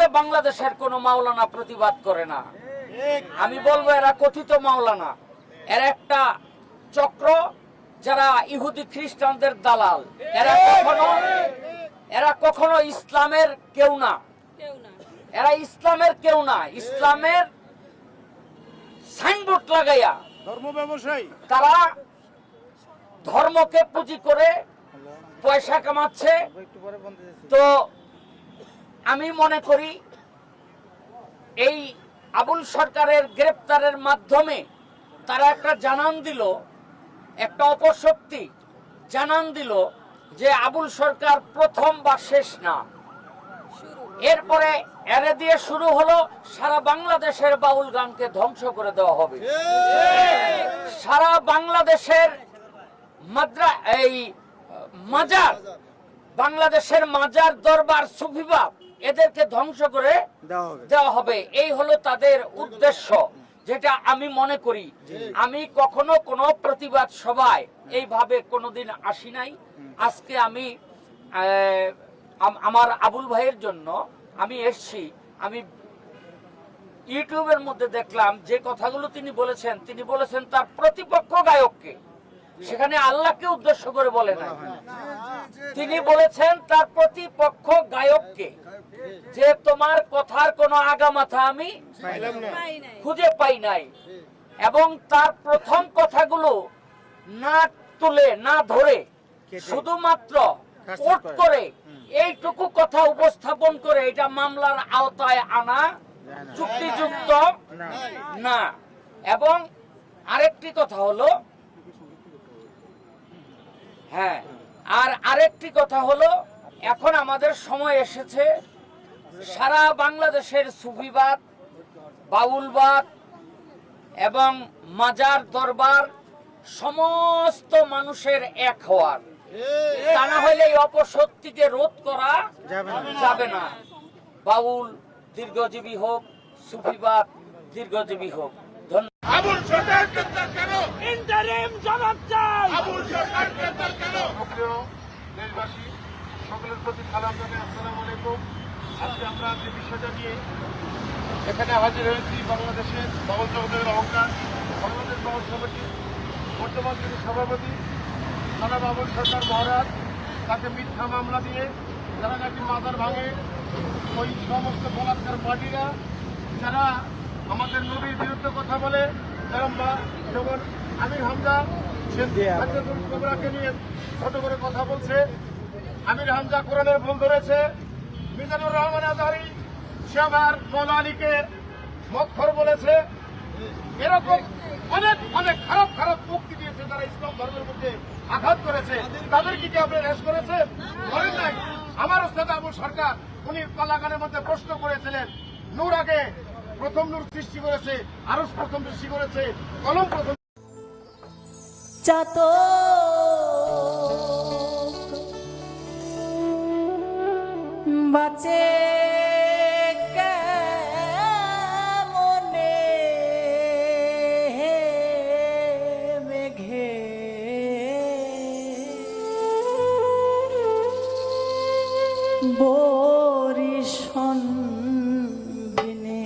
বলে বাংলাদেশের কোনো মাওলানা প্রতিবাদ করে না। আমি বলবো এরা কথিত মাওলানা, এরা একটা চক্র, যারা ইহুদি খ্রিস্টানদের দালাল। এরা কখনো ইসলামের কেউ না, এরা ইসলামের কেউ না। ইসলামের সাইনবোর্ড লাগাইয়া ধর্ম ব্যবসায়ী, তারা ধর্মকে পুঁজি করে পয়সা কামাচ্ছে। তো আমি মনে করি এই আবুল সরকারের গ্রেপ্তারের মাধ্যমে তারা একটা জানান দিল, একটা অপশক্তি জানান দিল যে আবুল সরকার প্রথম বা শেষ না। এরপরে এরে দিয়ে শুরু হলো সারা বাংলাদেশের বাউল গানকে ধ্বংস করে দেওয়া হবে। সারা বাংলাদেশের মাজার, বাংলাদেশের মাজার, দরবার, সুফিবাদ এদেরকে ধ্বংস করে দেওয়া হবে। এই হলো তাদের উদ্দেশ্য, যেটা আমি মনে করি। আমি কখনো কোনো প্রতিবাদ সভায় এইভাবে কোনোদিন আসি নাই। আজকে আমি আমার আবুল ভাইয়ের জন্য আমি এসছি। আমি ইউটিউবের মধ্যে দেখলাম যে কথাগুলো তিনি বলেছেন তার প্রতিপক্ষ গায়ককে, সেখানে আল্লাহকে উদ্দেশ্য করে বলে না। তিনি বলেছেন তার প্রতিপক্ষ গায়ককে যে তোমার কথার কোনো আগামাথা আমি খুঁজে পাই নাই, এবং তার প্রথম কথাগুলো না তুলে না ধরে শুধুমাত্র কোট করে এইটুকু কথা উপস্থাপন করে এটা মামলার আওতায় আনা যুক্তিযুক্ত না। এবং আরেকটি কথা হলো, আরেকটি কথা হলো এখন আমাদের সময় এসেছে সারা বাংলাদেশের সুফিবাদ, বাউলবাদ এবং মাজার, দরবার সমস্ত মানুষের এক হওয়ার। তা না হলে এই অপশক্তিকে রোধ করা যাবে না। বাউল দীর্ঘজীবী হোক, সুফিবাদ দীর্ঘজীবী হোক। আবুল সরকার গ্রেপ্তার কেন? ইন্টারিম জবাব চাই। আবুল সরকার গ্রেপ্তার কেন? প্রিয় দেশবাসী, সকলের প্রতি সালাম জানাই, আসসালামু আলাইকুম। আজকে আমরা যে বিষয়টা নিয়ে এখানে হাজির হয়েছি, বাংলাদেশের বাউল জগতের অহংকার বাংলাদেশ বাউল সমিতির বর্তমান যিনি সভাপতি জনাব আবুল সরকার মহারাজ, তাকে মিথ্যা মামলা দিয়ে যারা নাকি মাজার ভাঙে, ওই সমস্ত বলাৎকার পার্টিরা যারা আমাদের নবীর বিরুদ্ধে কথা বলে, যেমন আমির হামজা কোবরাকে নিয়ে ছোট করে কথা বলছে, আমির হামজা কোরআনের ভুল ধরেছে, মিজানুর রহমান আজহারি সে আমার মৌলা আলীকে মক্খর বলেছে। এরকম অনেক অনেক খারাপ খারাপ মুক্তি দিয়েছে যারা ইসলাম ধর্মের মধ্যে আঘাত করেছে। তাদেরকে কি আপনি রেস করেছেন? করেন নাই। আমার ওস্তাদ আবুল সরকার উনি পালাগানের মধ্যে প্রশ্ন করেছিলেন, নূর আগে প্রথম নূর সৃষ্টি করেছে, আরশ প্রথম সৃষ্টি করেছে, কলম প্রথম। চাতো বাঁচে কেমনে মেঘে বরিশন বিনে।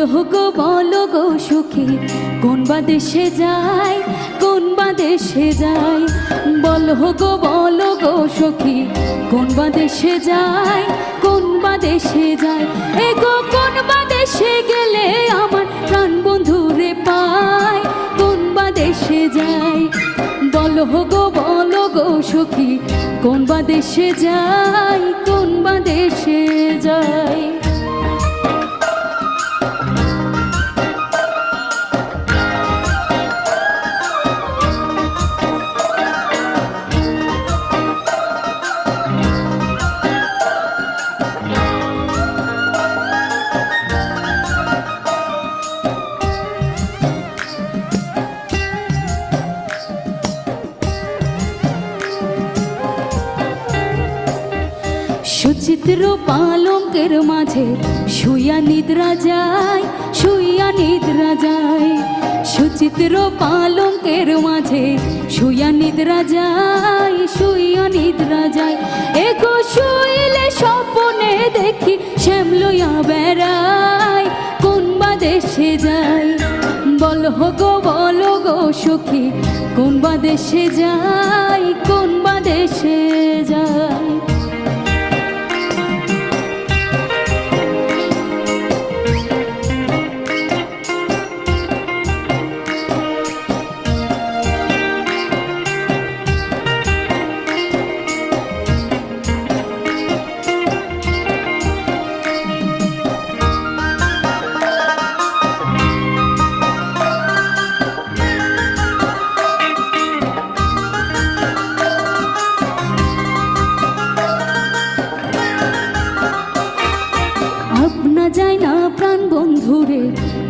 বলো গো সখী কোন বা দেশে যায়, কোন বা দেশে যায়। বলো গো সখী কোন বা দেশে যায়, কোন বা দেশে যায়। এ গো কোন বা দেশে গেলে আমার প্রাণ বন্ধুরে পায়, কোন বা দেশে যায়। বলো গো সখী কোন বা দেশে যায়, কোন বা দেশে যায়। সুচিত্র পালঙ্কের মাঝে শুইয়া নিদ্রা যায়, শুইয়া নিদ্রা যায়। সুচিত্র পালঙ্কের মাঝে শুইয়া নিদ্রা যায়, শুইয়া নিদ্রা যায়। এগো শুইলে স্বপ্নে দেখি শ্যাম লইয়া বেড়ায়, কোন বা দেশে যায়। বলো গো সখী কোন বা দেশে যায়, কোন বা দেশে যায়।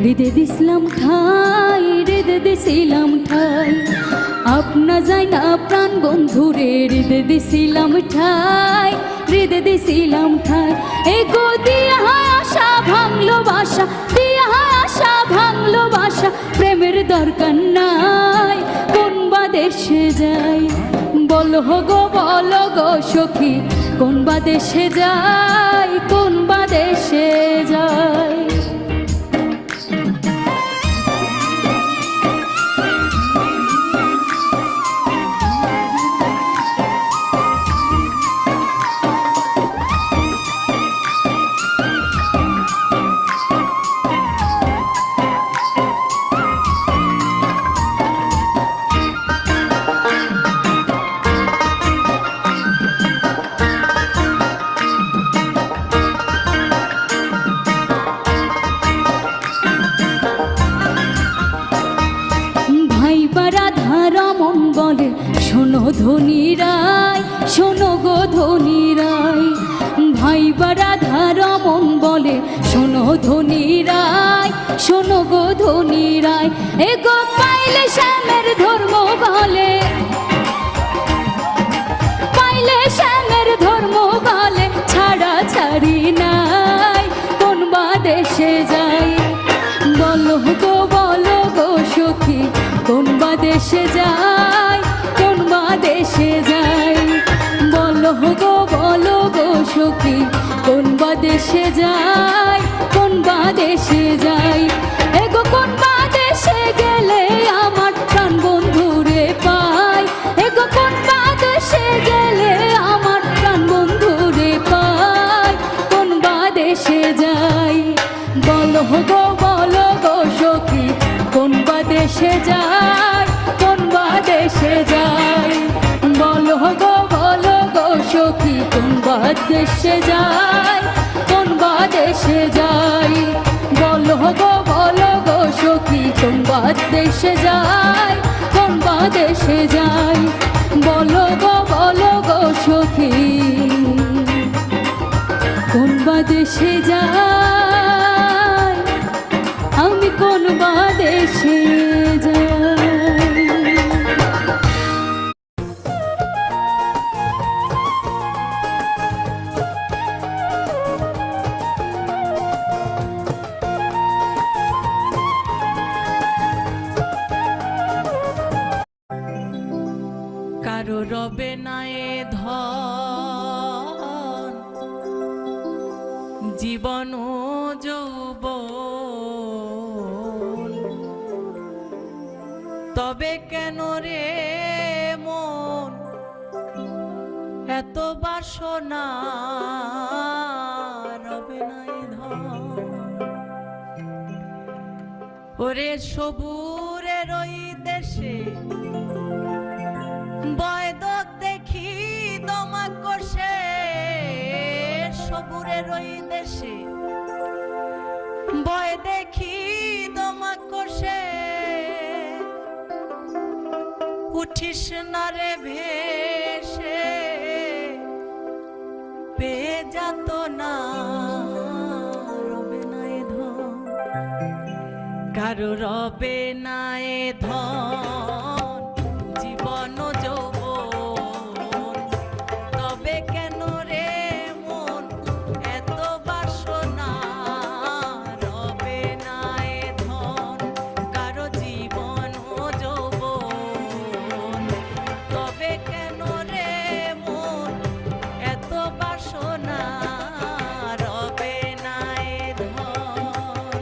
হৃদে দিছিলাম ঠাই, হৃদে দিছিলাম ঠাই। আপনা যায় না প্রাণ বন্ধুরে, হৃদে দিছিলাম ঠাই, হৃদে দিছিলাম ঠাই। এগো দিয়া আশা ভাঙলো বাসা, দিয়া আশা ভাঙলো বাসা। প্রেমের দরকার নাই, কোন বা দেশে যাই। বলো গো সখী কোন বা দেশে যাই, কোন বা দেশে যাই। শোনো ধনী রায়, শোনো গো ধনী রায়। ভাই বারাধা রমন বলে শোনো ধনী রায়, শোনো গো ধনী রায়। এগো পাইলে শ্যামের ধর্ম বলে, পাইলে শ্যামের ধর্ম বলে। ছাড়া ছাড়ি নাই, কোন বা দেশে যাই। বলো গো সখী কোন বা দেশে যাই, কোন বা দেশে যাই। বলো গো সখী কোন বা দেশে যাই, কোন বা দেশে যাই। এগো কোন বা দেশে গেলে আমার প্রাণ বন্ধুরে পাই। এগো কোন বা দেশে গেলে আমার প্রাণ বন্ধুরে পাই, কোন বা দেশে যাই। বলো গো সখী কোন বা দেশে যাই, কোন বা দেশে যাই। বলো গো সখী কোন বা দেশে যাই, কোন বা দেশে যাই। বলো গো সখী কোন বা দেশে যাই, কোন বা দেশে যাই। বলো গো সখী কোন বা দেশে যাই, আমি কোন বা দেশে যাই। কারো রবে না এ ধন, জীবন যৌবন তবে কেন রে মন এত বাসনা রবে নাই ধন ওরে সবুরের ওই দেশে বয়দক দেখি দমা কষে সবুরের ওই দেশে বয় দেখি দমা কষে উঠিস না রে ভেসে পেয়ে যাত না রবে নাই ধন কারো রবে নাই ধন জীবন যৌবন তবে কেন রে মন এত বাসনা রবে নাই ধন কারো জীবন যৌবন তবে কেন রে মন এত বাসনা রবে নাই ধন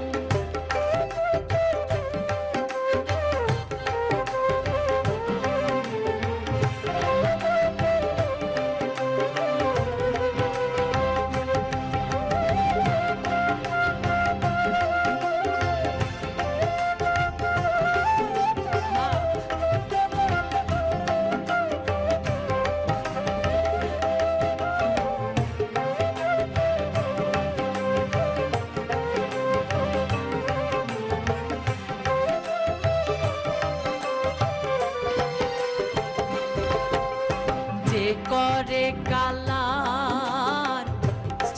যে করে কালার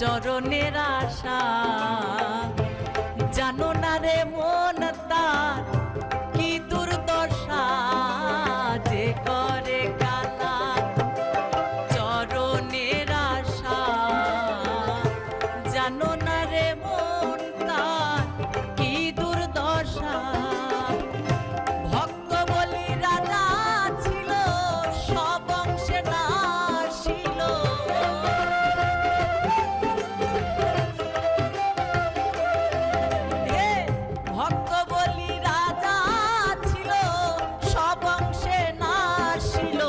চরণের আশা জানো না রে মন তার কি দুর্দশা যে করে কালার চরণের আশা জানো না রে মন তার কি দুর্দশা ভক্ত বলি রাজা ছিল সব অংশে নাশিল হে ভক্ত বলি রাজা ছিল সব অংশে নাশিল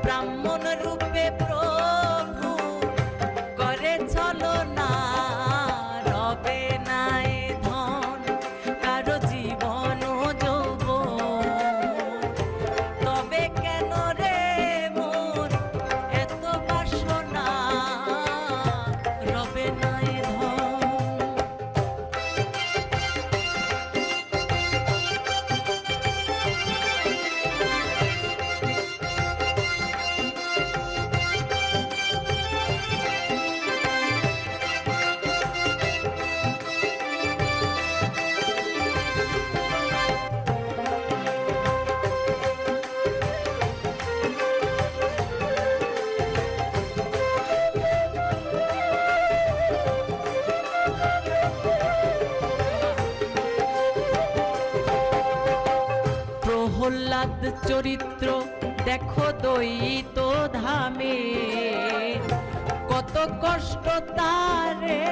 ব্রাহ্মণ রূপে প্রভু করে চলো না রবে নাই ধন কারো জীবন যৌবন তবে কেন রে মন এত বাসনা রবে নাই ধন প্রহ্লাদ চরিত্র দেখো দৈত ধামে কত কষ্ট তারে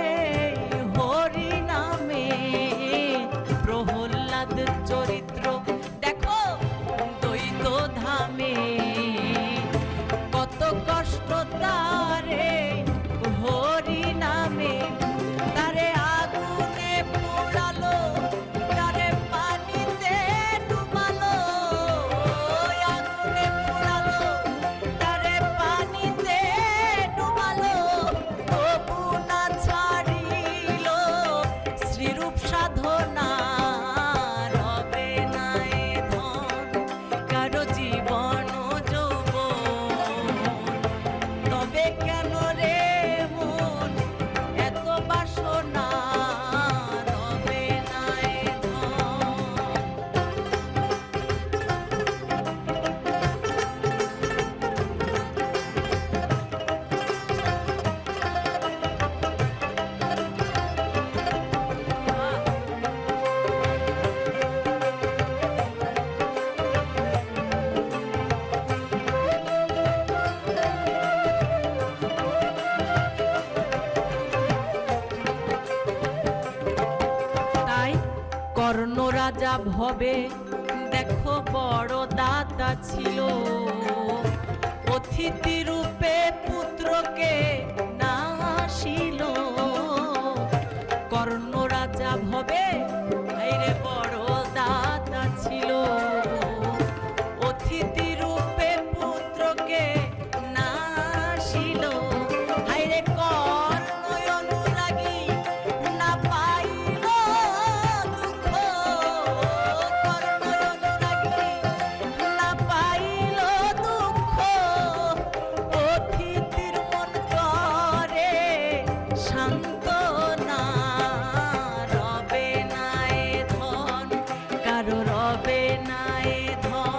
হরি নামে প্রহ্লাদ চরিত্র দেখো দৈত ধামে কত কষ্ট তারে হরি নামে তারে আগুনে পোড়ালো তারে পানিতে ডুবালো আগুনে পোড়ালো তারে পানিতে ডুবালো তবু না ছাড়িল শ্রীরূপ সাধনা রবে নাই ধন কারো জীবন যৌবন তবে কেন রে মন এত বাসনা রবে নাই ধন তাই কর্ণ রাজা ভবে দেখো বড় দাদা ছিল, অতিথি রূপে পুত্রকে না আসিল। কর্ণ রাজা ভবে হাইরে বড় দাদা ছিল, অতিথি রূপে পুত্রকে না আসিল। হাইরে কর্ণ অনুরাগী না পাইল দুঃখ, কর্ণ অনুরাগী না পাইল দুঃখ। অতিথির মন করে সান্ত্বনা, রবে না এ ধন, কারো রবে না এ ধন।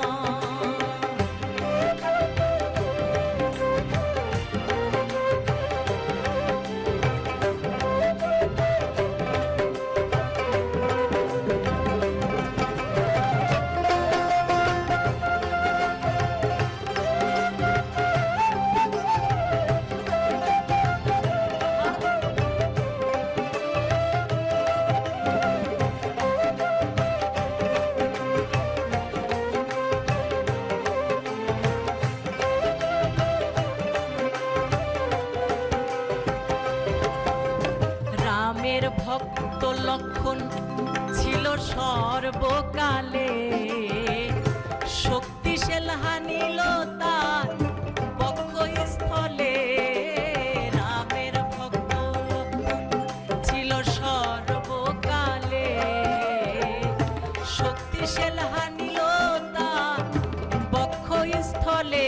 রামের ভক্ত লক্ষণ ছিল সর্বকালে, শক্তিশাল হানিল তার বক্ষস্থলে। রামের ভক্ত লক্ষণ ছিল সর্বকালে, শক্তিশাল হানিল তার বক্ষস্থলে।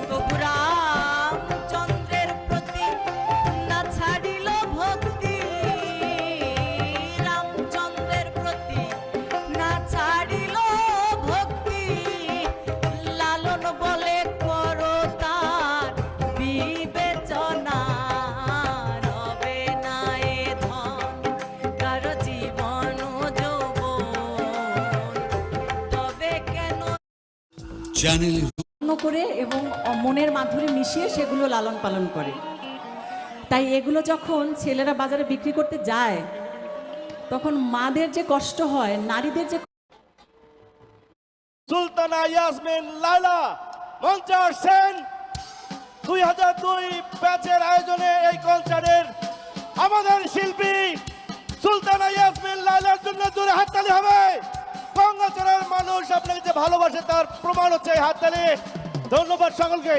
তবু রামচন্দ্রের প্রতি না ছাড়িল ভক্তি, রামচন্দ্রের প্রতি না ছাড়িল ভক্তি। লালন বলে করো তার বিবেচনা, রবে না এ ধন, কারো জীবন যৌবন, তবে কেন চ্যানেলের করে এবং মনের মাধুরী মিশিয়ে সেগুলো লালন পালন করে। তাই এগুলো যখন ছেলেরা বাজারে বিক্রি করতে যায়, তখন মাদের যে কষ্ট হয়, নারীদের যে সুলতানা ইয়াসমিন লায়লা মঞ্চে আসছেন। 2002 ব্যাচের আয়োজনে এই কনসার্টের আমাদের শিল্পী সুলতানা ইয়াসমিন লায়লার জন্য জোরে হাততালি হবে। গঙ্গাচড়ার মানুষ আপনাকে যে ভালোবাসে তার প্রমাণ হচ্ছে এই হাততালি। ধন্যবাদ সকলকে।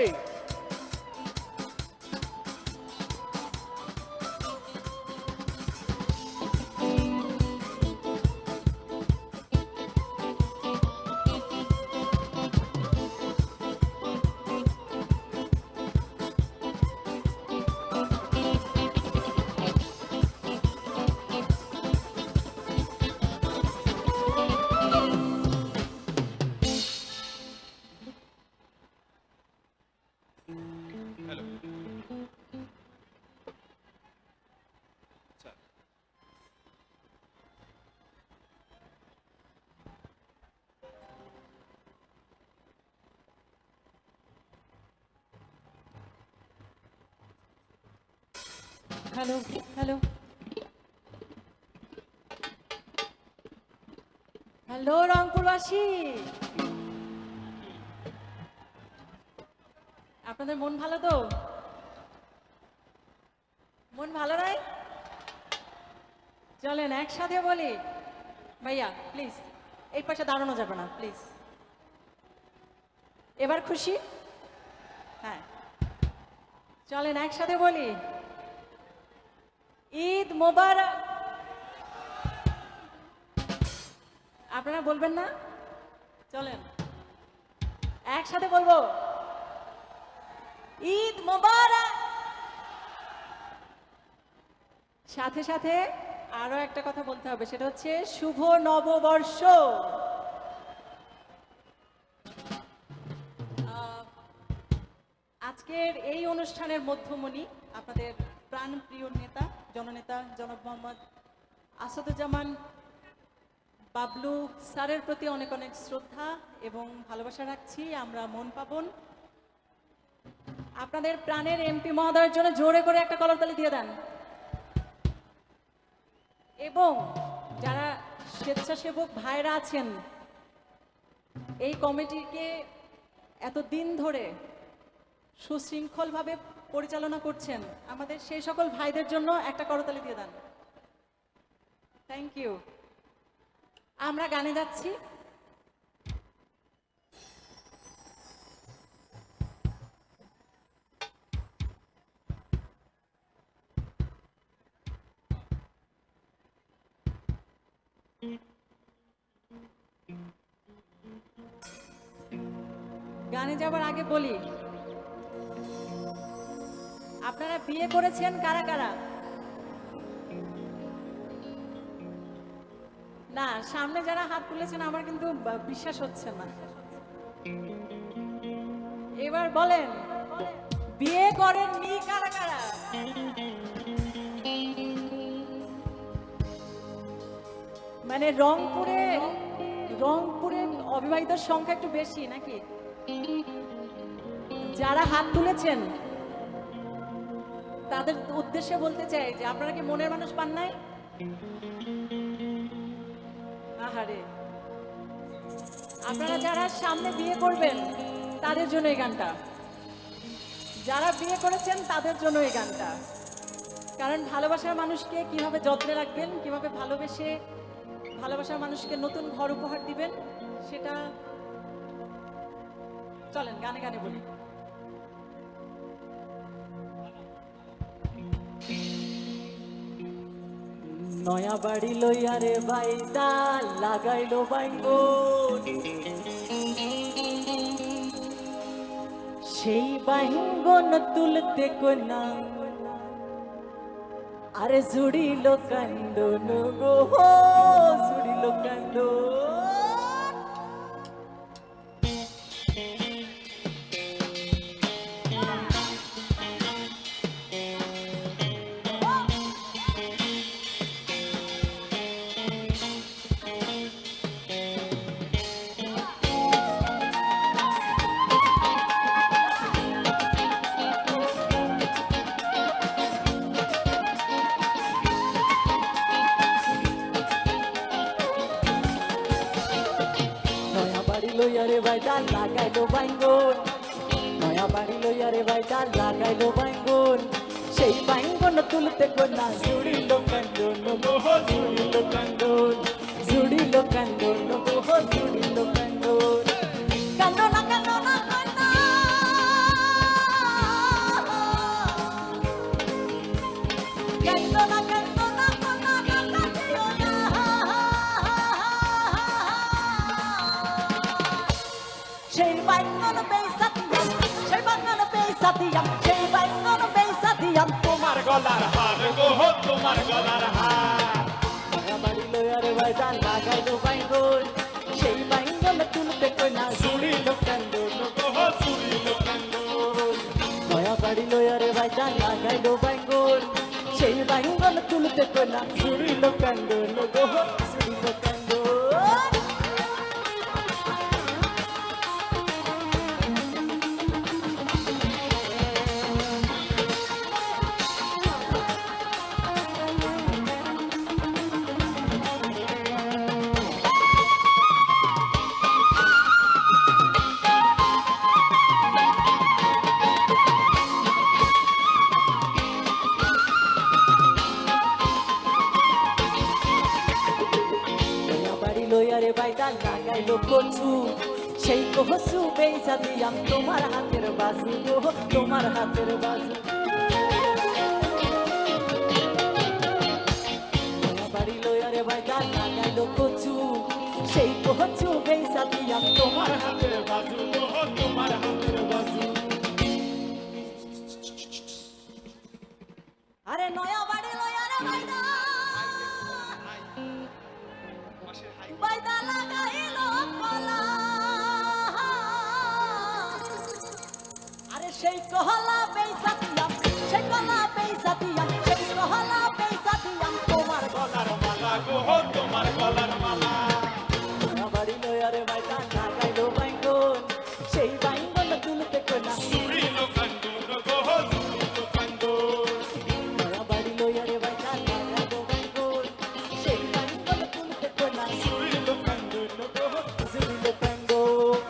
হ্যালো হ্যালো হ্যালো রংপুরবাসী, আপনাদের মন ভালো তো? মন ভালো নাই? চলেন একসাথে বলি। ভাইয়া প্লিজ এই পাশে দাঁড়ানো যাবে না প্লিজ। এবার খুশি? হ্যাঁ চলেন একসাথে বলি, ঈদ মোবারক। আপনারা বলবেন না? চলেন একসাথে বলবো, ঈদ মোবারক। সাথে সাথে আরো একটা কথা বলতে হবে, সেটা হচ্ছে শুভ নববর্ষ। আজকের এই অনুষ্ঠানের মধ্যমণি আপনাদের প্রাণপ্রিয় নেতা, জননেতা জনাব মোহাম্মদ আসাদুজ্জামান বাবলু স্যারের প্রতি অনেক অনেক শ্রদ্ধা এবং ভালোবাসা রাখছি আমরা মন পাবন। আপনাদের প্রাণের এমপি মহোদয়ের জন্য জোরে করে একটা করতালি দিয়ে দেন। এবং যারা স্বেচ্ছাসেবক ভাইরা আছেন এই কমিটিকে এত দিন ধরে সুশৃঙ্খলভাবে পরিচালনা করছেন আমাদের সেই সকল ভাইদের জন্য একটা করতালি দিয়ে দেন। Thank you. আমরা গানে যাচ্ছি। গানে যাবার আগে বলি, আপনারা বিয়ে করেছেন কারা কারা? না, সামনে যারা হাত তুলেছেন আমার কিন্তু বিশ্বাস হচ্ছে না। এবার বলেন, বিয়ে করেননি কারা কারা? মানে রংপুরে অবিবাহিত সংখ্যা একটু বেশি নাকি? যারা হাত তুলেছেন তাদের উদ্দেশ্যে বলতে চাই যে আপনারা কি মনের মানুষ পান নাই? আহারে, আপনারা যারা সামনে বিয়ে করবেন তাদের জন্য এই গানটা, যারা বিয়ে করেছেন তাদের জন্য এই গানটা। কারণ ভালোবাসার মানুষকে কিভাবে যত্নে রাখবেন, কিভাবে ভালোবেসে ভালোবাসার মানুষকে নতুন ঘর উপহার দিবেন, সেটা চলেন গানে গানে বলি। নয়া বাড়ি লইয়া রে বাইদা লাগাইলো বাইঙ্গন, সেই বাইঙ্গন তুলতে কোনা আরে জুড়িল কান্দন গো, জুড়িল কান্দন। লইয়ারে ভাইটা লাগাইলো বাইঙ্গন, নয়া বাড়ি লইয়ারে ভাইটা লাগাইলো বাইঙ্গন, সেই বাইঙ্গন তুলতে কোনা জুড়িল কান্দন গো, জুড়িল কান্দন, জুড়িল কান্দন গো, জুড়িল কান্দন। কান্দনা কান্দনা কান্দনা, কান্দনা কান্দনা কান্দনা কান্দিও না, সেই বাইঙ্গন বেইসাতিয়াম, সেই বাইঙ্গন বেইসাতিয়াম, সেই বাইঙ্গন বেইসাতিয়াম, তোমার গলার হার গো, তোমার গলার হার। নয়া বাড়ি লইয়ারে ভাইটা লাগাইলো বাইঙ্গন, সেই বাইঙ্গন তুলতে কোনা জুড়িল কান্দন গো, জুড়িল কান্দন। নয়া বাড়ি লইয়ারে ভাইটা লাগাইলো বাইঙ্গন, সেই বাইঙ্গন তুলতে কোনা জুড়িল কান্দন গো, জুড়িল কান্দন। লইয়ারে বাইটা লাগাইলো কচু, সেই কচু বেইসা দিয়াম তোমার হাতের বাজু গো, তোমার হাতের বাজু। বাড়ি লইয়ারে বাইটা লাগাইলো কচু, সেই কচু বেইসা দিয়াম তোমার হাতের বাজু গো, তোমার হাতের বাজু। আরে নয়া বাড়ি লইয়ারে বাইটা বাইদা লাগাইলো কলা, আরে সেই কলা বেইসা দিয়াম, সেই কলা বেইসা দিয়াম, সেই কলা বেইসা দিয়াম, তোমার গলার মালা গো, তোমার গলার মালা। নয়া বাড়ি লইয়ারে বাইদা লাগাইলো বাইঙ্গন, সেই বাইঙ্গন তুলতে কোনা জুড়িল কান্দন গো, জুড়িল কান্দন। নয়া বাড়ি লইয়ারে বাইদা লাগাইলো বাইঙ্গন, সেই বাইঙ্গন তুলতে কোনা জুড়িল কান্দন গো, জুড়িল কান্দন।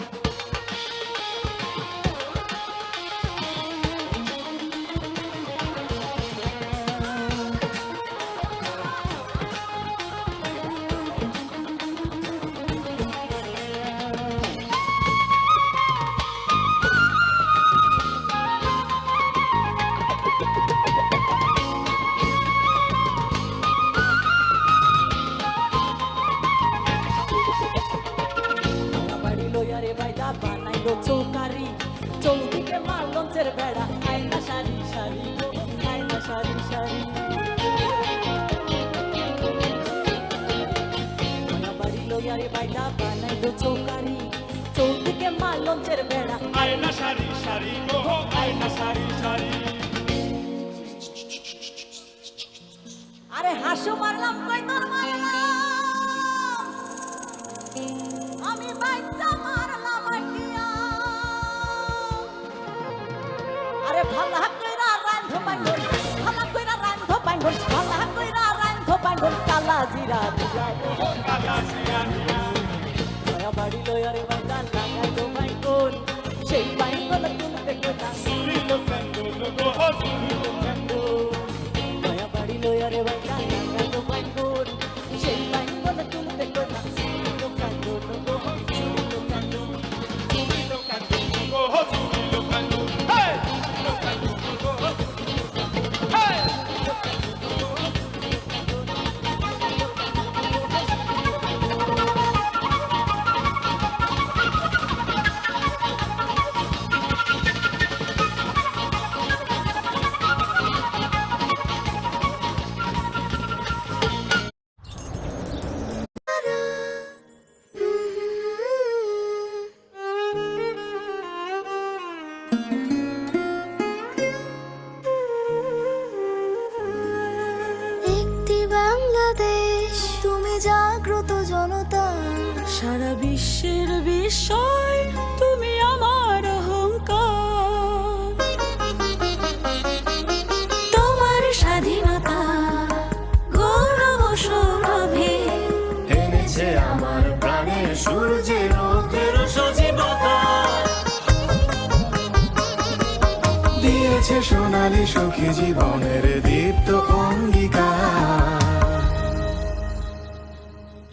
লয়ারে বাইটা বানাইলো চৌকারি চৌদিকে মাল লঞ্চের বেড়া আয়না সারি সারি গো আয়না সারি সারি আরে হাসু মারলাম কই তোর মারলাম আমি বাইটা মারলাম আটিয়া আরে ভালা কইরা রান্ধ বাঙ্গন ভালা কইরা রান্ধ বাঙ্গন ভালা কইরা রান্ধ বাঙ্গন কালা জিরা দিলা কালা জিরা দিয়া মায়া বাড়ি লয়ারে বাইটা লাগাইলো বাঙ্গন সেই বাঙ্গন তুলতে কইতা সুরিলো কান্দো গো সুরিলো কান্দো মায়া বাড়ি লয়ারে বাইটা লাগাইলো বাঙ্গন সেই বাঙ্গন তুলতে কইতা সুরিলো কান্দো গো সুরিলো কান্দো সুরিলো কান্দো গো সুরিলো কান্দো হে সুরিলো কান্দো গো হে একটি বাংলাদেশ তুমি জাগ্রত জনতা সারা বিশ্বের বিষয় তুমি আমার অহংকার তোমার স্বাধীনতা গৌরব সৌরভে এনেছে আমার প্রাণে সূর্যের রোদের সজীবতা দিয়েছে সোনালী সুখী জীবনের দীপ্ত অঙ্গীকার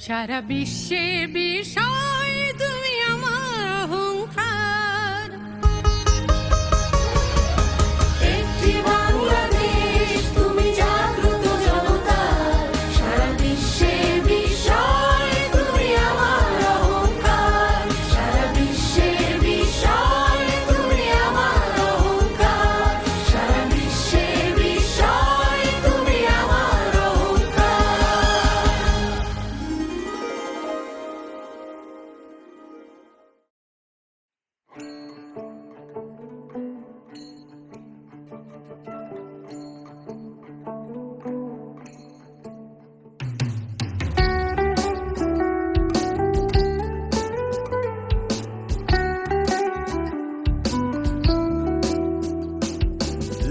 সারা বিশ্বের বিষয় তুমি আমার অহংকার একটি বাংলাদেশ তুমি জাগ্রত জনতা সারা বিশ্বের বিষয় তুমি আমার অহংকার সারা বিশ্বের বিষয় তুমি আমার অহংকার সারা বিশ্বের বিষয় তুমি আমার অহংকার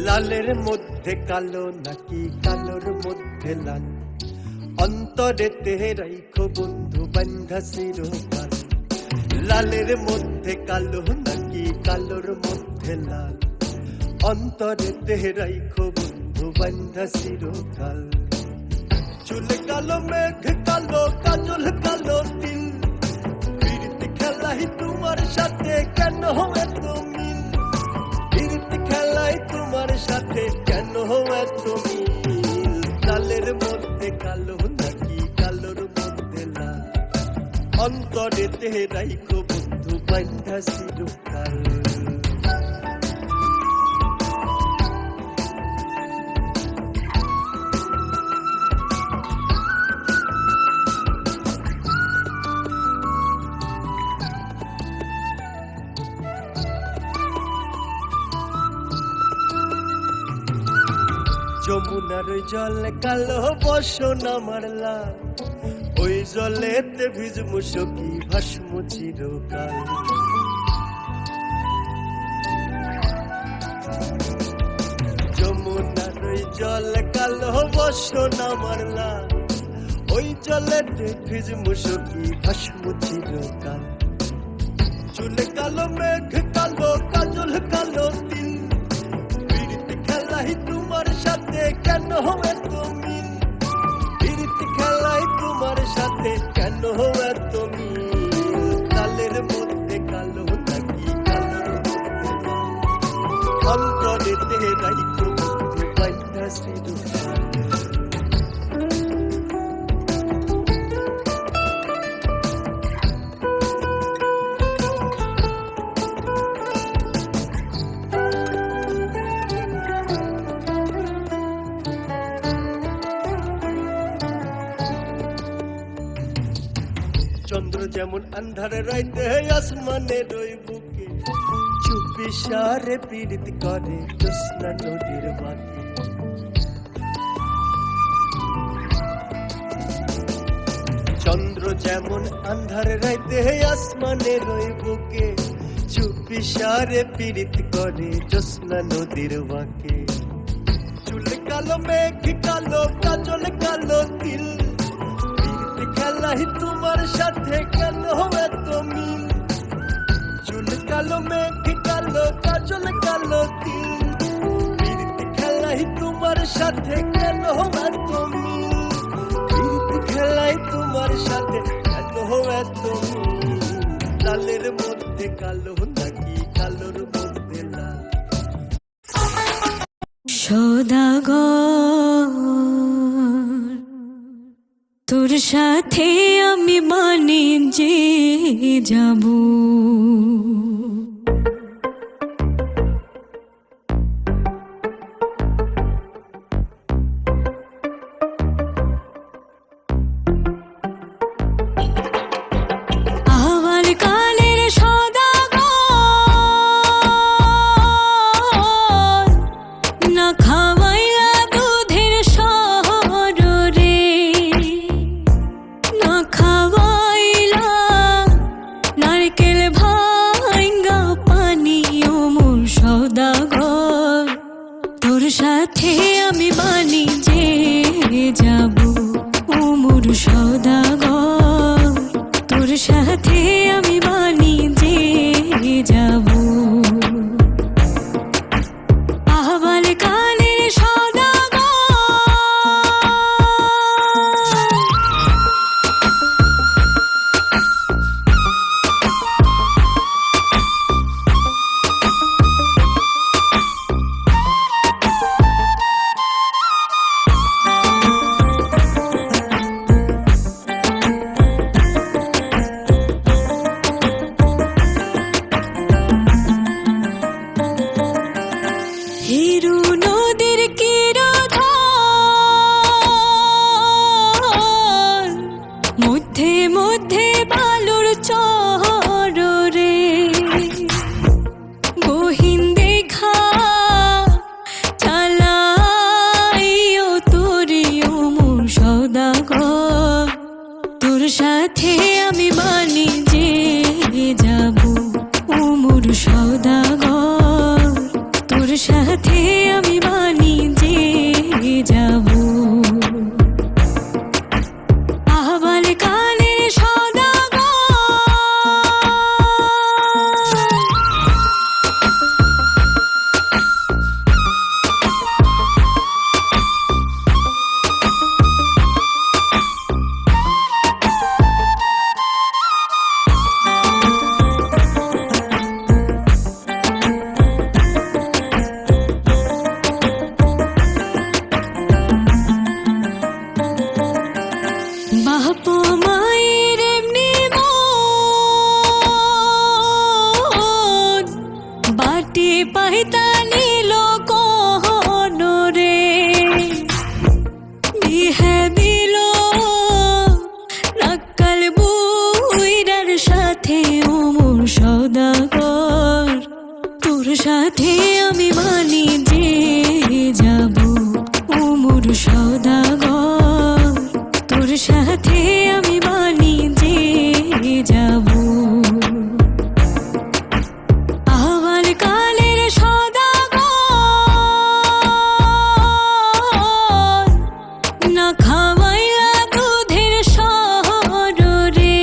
লালের মধ্যে কালো নাকি কালোর মধ্যে লাল অন্তরেতে রাইখো বন্ধু বান্ধা চিরকাল লালের মধ্যে কালো নাকি কালোর মধ্যে লাল অন্তরেতে রাইখো বন্ধু বান্ধা চিরকাল চুল কালো মেঘ কালো কাজল কালো তিল প্রীতি খেলাই তোমার সাথে কেন এত মিল প্রীতি খেলাই তোমার সাথে কেন এত মিল লালের মধ্যে কালো নাকি কালোর মধ্যে লাল অন্তরেতে রাইখো বন্ধু বান্ধা চিরকাল যমুনার জল কালো বসন আমার লাল ওই জলেতে ভিজমু সখী ভাসমু চিরকাল যমুনার ওই জল কালো বসন আমার লাল ওই জলেতে ভিজমু সখী ভাসমু চিরকাল চুল কালো মেঘ কালো কাজল কালো তিল প্রীতি খেলাই তোমার সাথে কেন এত মিল প্রীতি খেলাই তোমার সাথে কেন এত মিল কালের মধ্যে কালো নাকি কালোর মধ্যে লাল অন্তরেতে রাইখো বন্ধু বান্ধা চিরকাল চন্দ্র যেমন আন্ধারে রাইতে আসমানে রই বুকে চুপি সারে পীড়িত করে জ্যোৎস্না নদীর বাঁকে চন্দ্র যেমন আন্ধারে রাইতে আসমানে রই বুকে চুপি সারে পীড়িত করে জ্যোৎস্না নদীর বাঁকে চুল কালো মেঘ কালো কাজল কালো তিল খেলাই তোমার সাথে কেন এত মিল চুল কালো মেঘ কালো কাজল কালো তিল খেলাই তোমার সাথে কেন এত মিল খেলাই তোমার সাথে কেন এত মিল লালের মধ্যে কালো নাকি কালোর মধ্যে লাল সদাগর তোর সাথে আমি বাণিজ্যে যাব আবার কালের সদাগর না খাওয়াইলা দুধের শহর রে না খাওয়াইলা নারকেল ভাঙ্গা পানি মোর সদাগর তোর সাথে আমি বাণিজ্যে যাব ও মোর সদাগর তোর সাথে আমি বাণিজ্যে যাব আহ্বান কালের সদাগর হিরু নদীর কিরোধন মধ্যে মধ্যে বালুর চর রে গহীন দেখা চালাইও তোরিও মোর সদাগর তোর সাথে আমি বাণিজ্যে যাব ও মোর সদাগর তোর সাথে আমি বাণিজ্যে যাব আহ্বান কালের সদাগর বাপ মায়ের এমনি মন বাটি পাইতা নিল কোন রে বিহে দিল নাকাল বুইরার সাথে ও মোর সদাগর তোর সাথে আমি বাণিজ্যে যাব ও মোর সদাগর তোর সাথে আমি বাণিজ্যে যাব আহ্বান কালের সদাগর না খাওয়াইলা দুধের শহর রে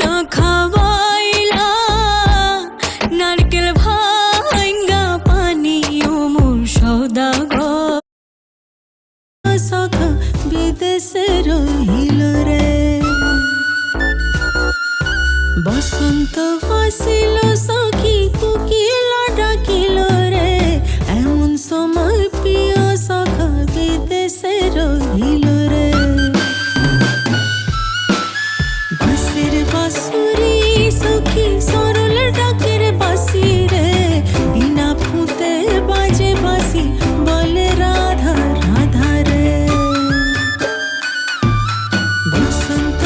না খাওয়াইলা নারকেল ভাঙ্গা পানি ও মোর সদাগর সখা বিদেশে রহিল রে বসন্ত আসিল সখী কুকিল ডাকিল রে এমন সময় প্রিয় সখা বিদেশে রহিল রে বাঁশির বাঁশুরি সখী সরল ডাকের বাঁশি রে বিনা ফুতে বাজে বাঁশি বলে রাধা রাধা রে বসন্ত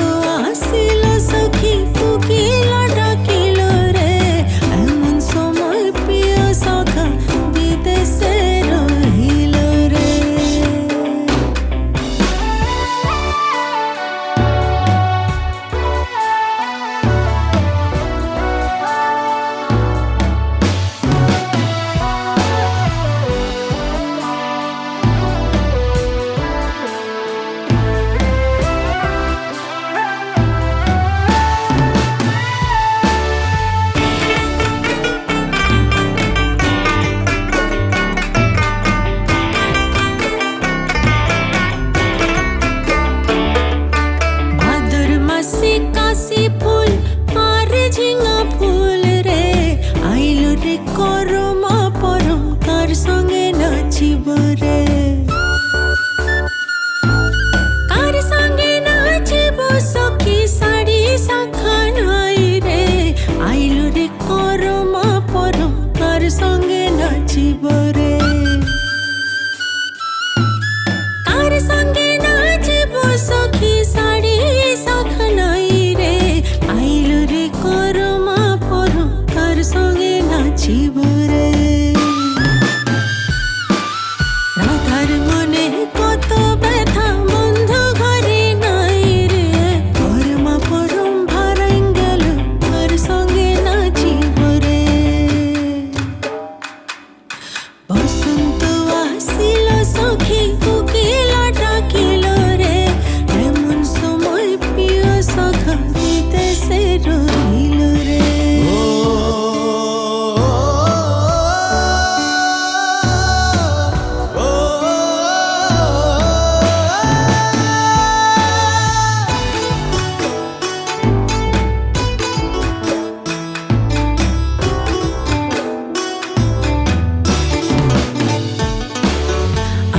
রহিল রে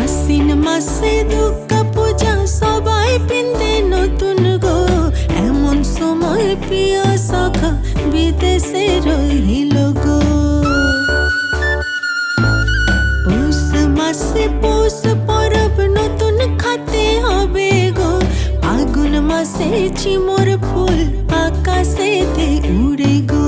আশ্বিন মাসে দুর্গা পূজা সবাই পিন্দে নতুন গো এমন সময় প্রিয় সখা বিদেশে রহিল গো পৌষ মাসে পৌষ পরব নতুন খাতে হবে গো আগুন মাসে চিমর ফুল আকাশেতে উড়ে গো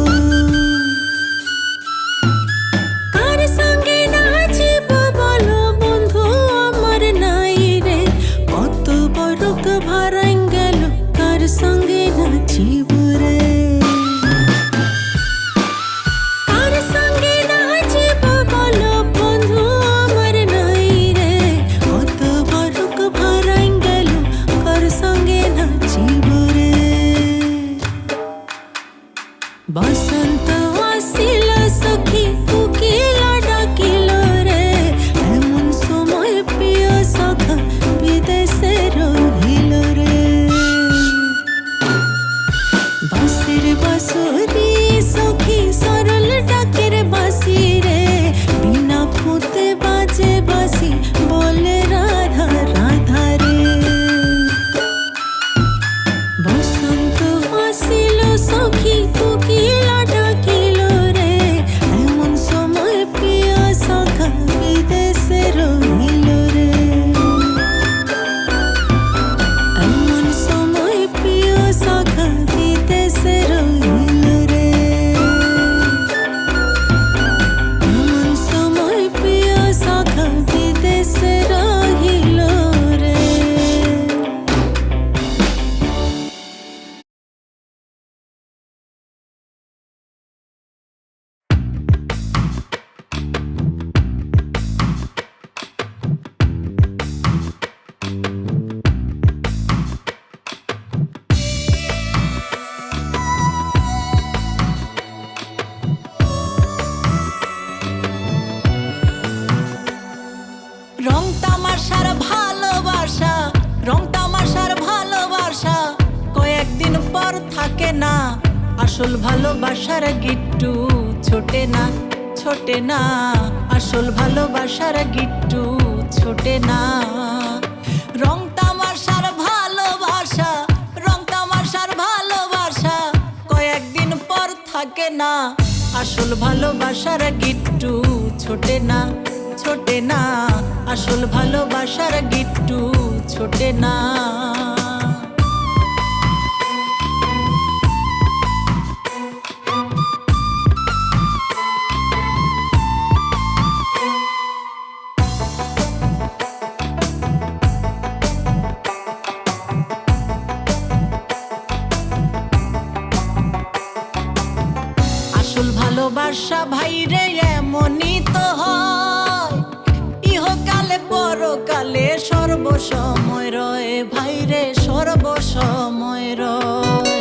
কার সঙ্গে নাচিব বলো বন্ধু আমার নাই রে কত বরক ভারাই গেল কার সঙ্গে নাচিব রে কার সঙ্গে নাচিব বলো বন্ধু আমার নাই রে কত বরক ভারাই গেল কার সঙ্গে নাচিব রে বসন্ত আসিল সখী কোকিলা ডাকিল রে এমন সময় প্রিয় সখা বিদেশে রহিল রে বাঁশির বাঁশরি সখী সরল ডাকের বাঁশি রে বিনা ফুতে বাজে বাঁশি বলে রাধা রাধা রে বসন্ত আসিল সখী কোকিলা ডাকিল রে এমন সময় প্রিয় সখা বিদেশে রহিল রে এমন সময় প্রিয় সখা বিদেশে রহিল রে এমন সময় প্রিয় সখা বিদেশে রহিল রে রং তামাশার ভালোবাসা রং তামাশার ভালোবাসা কয়েকদিন পর থাকে না আসল ভালোবাসার গিট্টু ছোটে না ছোটে না আসল ভালোবাসার গিট্টু ছোটে না রং তামাশার ভালোবাসা রং তামাশার ভালোবাসা কয়েকদিন পর থাকে না আসল ভালোবাসার গিট্টু ছোটে না ছোটে না আসল ভালোবাসার গিট্টু ছোটে না আসল ভালোবাসা ভাইরে এমনই তো হয় ইহকালে পরকালে সর্বসময় রয় ভাইরে সর্বসময় রয়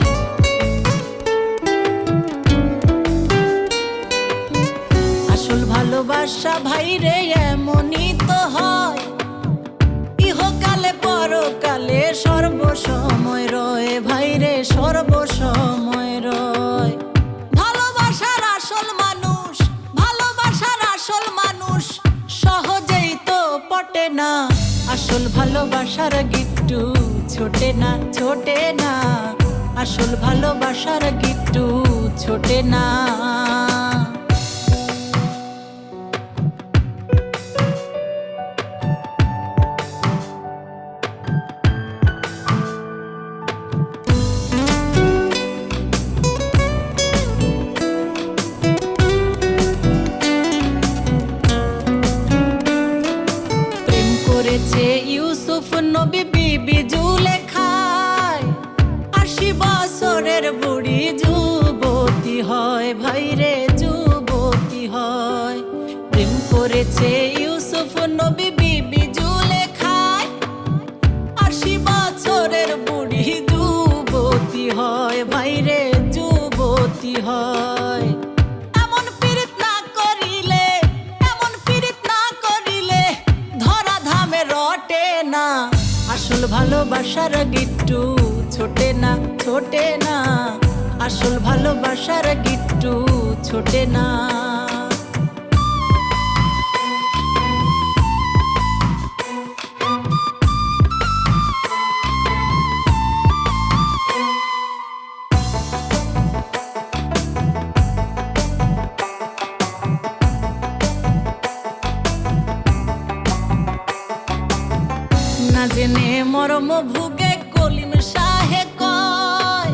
আসল ভালোবাসা ভাইরে এমনই তো হয় ইহকালে পরকালে সর্বসময় রয় ভাইরে সর্বসময় রয় ভালোবাসার আসল মানুষ ভালোবাসার আসল মানুষ সহজেই তো পটে না আসল ভালোবাসার গিট্টু ছোটে না ছোটে না আসল ভালোবাসার গিট্টু ছোটে না প্রেম করেছে ইউসুফ নবী বিবি জুলেখায় 80 বছরের বুড়ি যুবতী হয় ভাইরে হয়। এমন পীড়িত না করিলে, এমন পীড়িত না করিলে ধরা ধামে রটে না। আসল ভালোবাসার গিট্টু ছোটে না, ছোটে না। আসল ভালোবাসার গিট্টু ছোটে না। না জেনে মরম ভুগে কলিম শাহে কয়,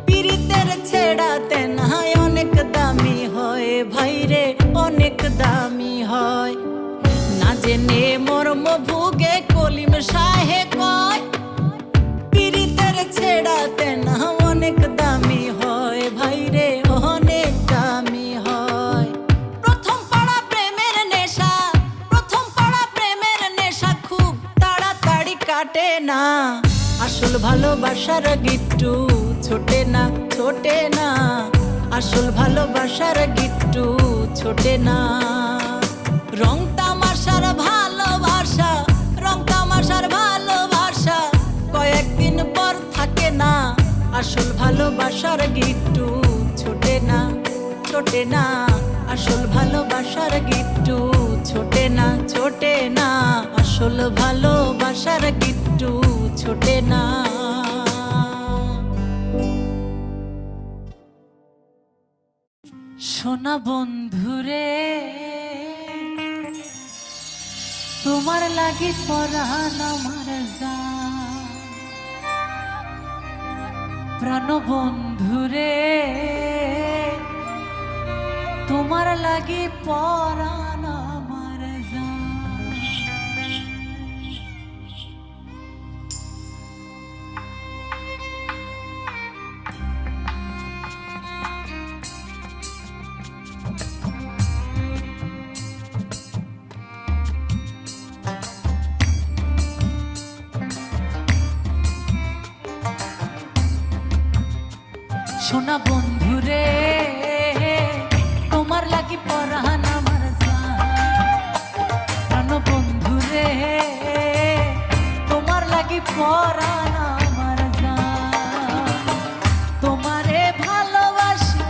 পীড়িতের ছেড়াতে না অনেক দামি হয় ভাইরে, অনেক দামি হয়। না জেনে মরম ভুগে কলিম শাহে কয়, পীড়িতের ছেড়াতে না অনেক দামি হয় ভাইরে, অনেক দামি হয়। প্রথম পাড়া প্রেমের নেশা, প্রথম পাড়া প্রেমের নেশা খুব তাড়াতাড়ি কাটে না। আসল ভালোবাসার গিট্টু ছোটে না, ছোটে না। আসল ভালোবাসার গিট্টু ছোটে না। রং তামাশার ভালোবাসা, রং তামাশার ভালোবাসা কয়েকদিন পর থাকে না। আসল ভালোবাসার গিট্টু ছোটে না, ছোটে না। আসল ভালোবাসার গিট্টু ছোটে না, ছোটে না। আসল ভালোবাসার গিট্টু ছোটে না। সোনা বন্ধুরে তোমার লাগি পরাণ আমার জান, প্রাণ বন্ধুরে তোমার লাগি পরাণ আমার জান। সোনা বন্ধুরে তোমার লাগি পরাণ আমার জান, প্রাণ বন্ধুরে তোমার লাগি পরাণ আমার জান। তোমারে ভালোবাসি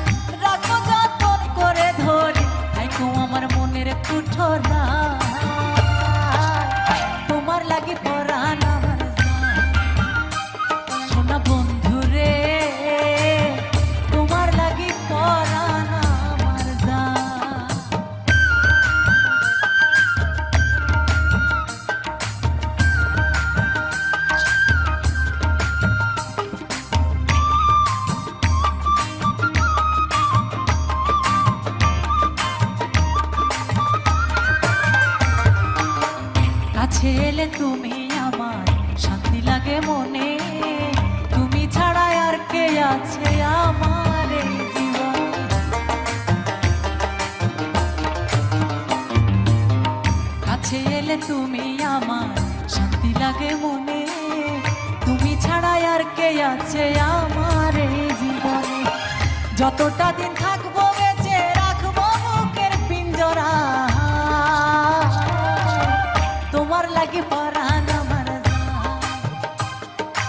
রাখো যতন করে ধরি, আইকো আমার মনের কুঠোরা। তোমার লাগি পরাণ আমার জান, সোনা বন্ধুরে তোমার লাগি পরাণ আমার জান। কাছে এলে তুমি আমার শান্তি লাগে মনে, তুমি ছাড়া আর কে আছে আমার এই জীবনে। কাছে এলে তুমি আমার শান্তি লাগে মনে, তুমি ছাড়া আর কে আছে আমার এই জীবনে। যতটা দিন থাকবো বেঁচে রাখবো বুকের পিঞ্জরা, তোমার লাগি পরাণ আমার জান।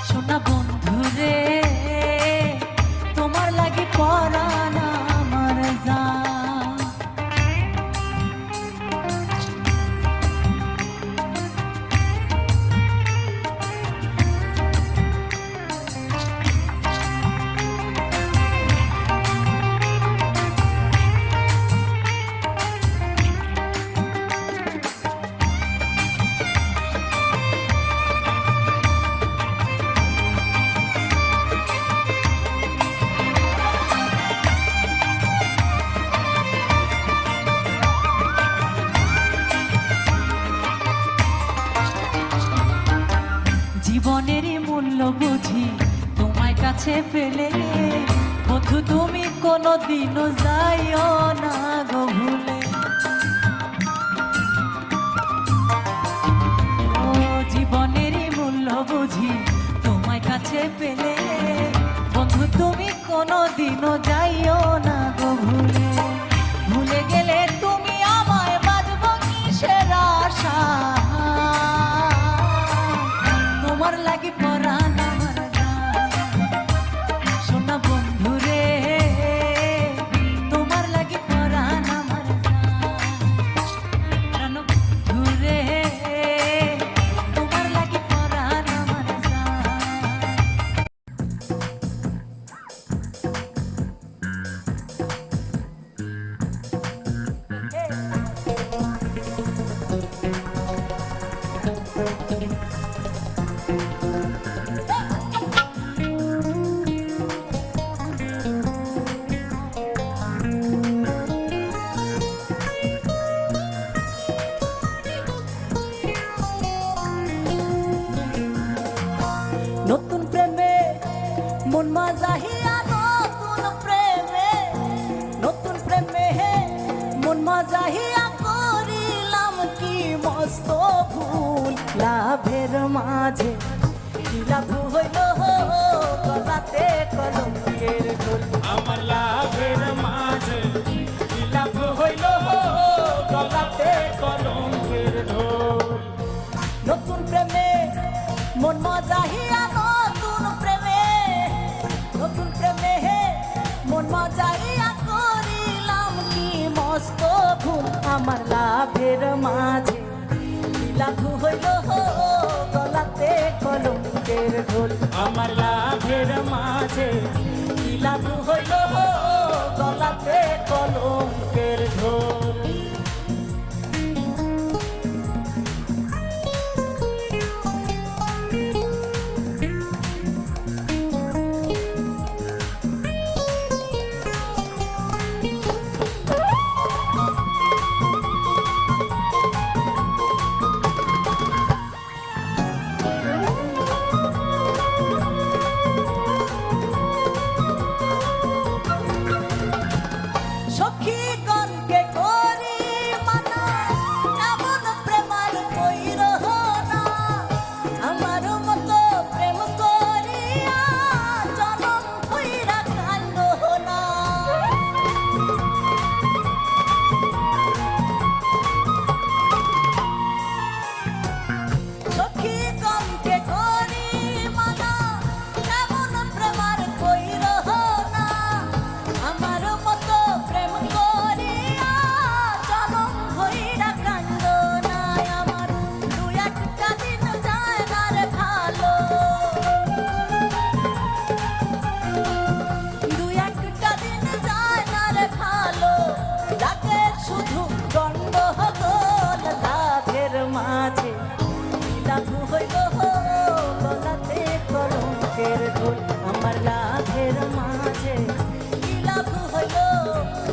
সোনা বন্ধুরে তোমার লাগি পরাণ আমার জান। জীবনেরই মূল্য বুঝি তোমায় কাছে পেলে, বন্ধু তুমি কোনোদিনও যাইও না গো ভুলে। ও জীবনেরই মূল্য বুঝি তোমায় কাছে পেলে, বন্ধু বন্ধু তুমি কোনোদিনও যাইও না গো ভুলে, ভুলে গেলে তুমি আমায় বাজবো কিসের আশা, তোমার লাগি পরাণ আমার যায়। শোনা বন্ধু রে, তোমার লাগি পরাণ আমার যায়। শোনো বন্ধু রে, তোমার লাগি পরাণ আমার যায়। নতুন প্রেমে মন মাজাহিয়া, নতুন প্রেমে, নতুন প্রেমে মন মাজাহিয়া করিলাম কি মস্ত ভুল। লাভের মাঝে কি লাভ হইল, গলাতে কলঙ্কের ঢোল। আমার লাভের মাঝে কি লাভ হইল, গলাতে কলঙ্কের ঢোল। নতুন প্রেমে মন মজাহিয়া, নতুন প্রেমে, নতুন প্রেমে মন মজাহিয়া করিলাম কি মস্ত ভুল। আমার লাভের মাঝে কি লাভ হইল, গলাতে কলঙ্কের ঢোল। আমার লাভের মাঝে কি লাভ হইল, গলাতে কলঙ্কের ঢোল। সখীগণকে করি মানা, এমন প্রেমার কইর না। আমার মতো প্রেম করিয়া জনম কইরা কান্দ না। সখীগণকে করি মানা, এমন প্রেমার কইর না। আমার মতো প্রেম করিয়া জনম হইরা কান্দ না। আমার দু একটা দিন যায় না রে ভালো, দু একটা দিন যায় না রে ভালো। লাগে শুধু গন্ডগোল, লাভের মাঝে কি লাভ হইল, গলাতে কলঙ্কের ঢোল। আমার লাভের মাঝে কি লাভ হইল,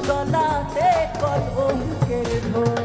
গলাতে কলঙ্কের ঢোল।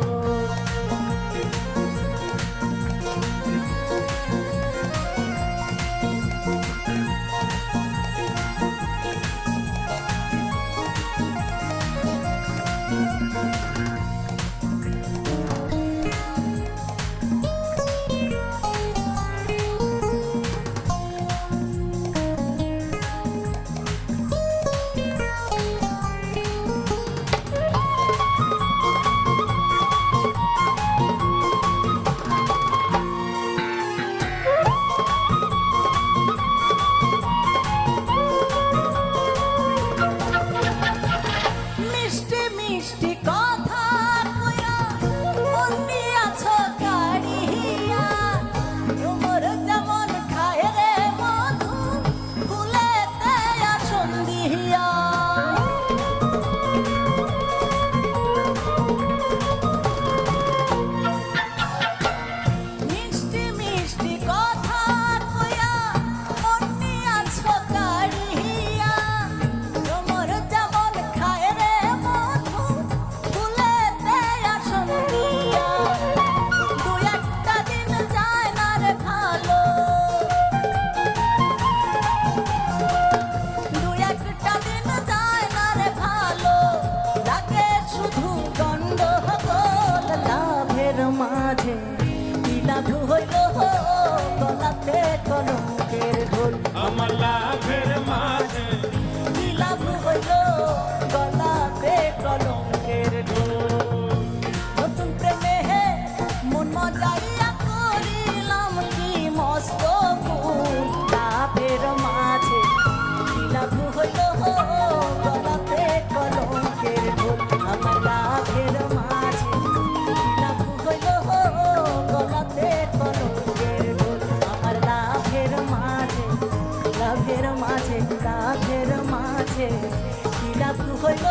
কি লাভ হইল